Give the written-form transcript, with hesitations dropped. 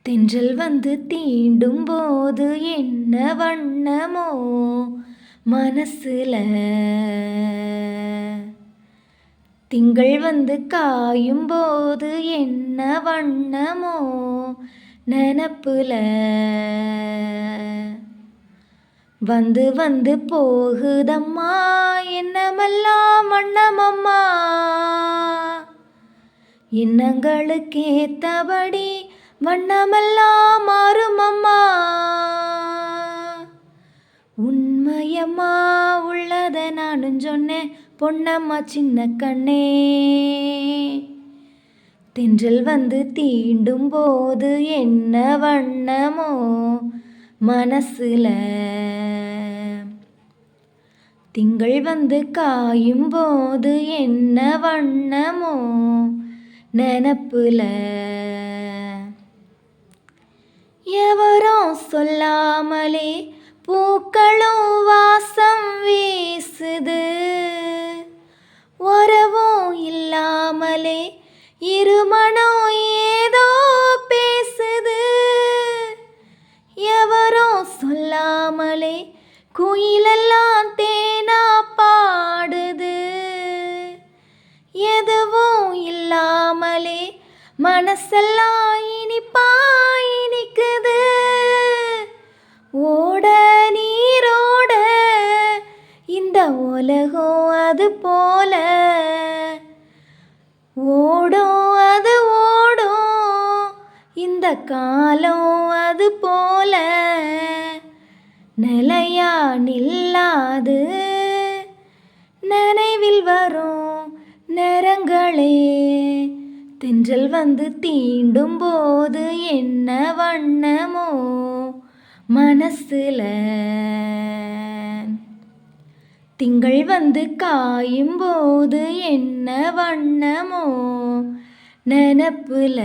தென்றல் வந்து தீண்டும் போது என்ன வண்ணமோ மனசுல, திங்கள் வந்து காயும் போது என்ன வண்ணமோ நினப்புல, வந்து வந்து போகுதம்மா என்னமெல்லாம் வண்ணமம்மா, எண்ணங்களுக்கேத்தபடி வண்ணமெல்லாம் மாறுமம்மா. உண்மையம்மா உள்ளத நானும் சொன்னேன் பொன்னம்மா சின்ன கண்ணே. தென்றல் வந்து தீண்டும் போது என்ன வண்ணமோ மனசுல, திங்கள் வந்து காயும் போது என்ன வண்ணமோ நினப்புல, எவரோ சொல்லாமலே பூக்களும் வாசம் வீசுது, உறவும் இல்லாமலே இருமனம் ஏதோ பேசுது, எவரோ சொல்லாமலே குயிலெல்லாம் தேனா பாடுது, எதுவும் இல்லாமலே மனசெல்லாம் இனிப்பா இனிக்குது. ஓட நீரோட இந்த உலகம் அது போல, ஓடும் அது ஓடும் இந்த காலம் அது போல, நிலையா நில்லாது நினைவில் வரும் நிறங்களே. தென்றல் வந்து தீண்டும் போது என்ன வண்ணமோ மனசுல, திங்கள் வந்து காயும் போது என்ன வண்ணமோ நினப்புல.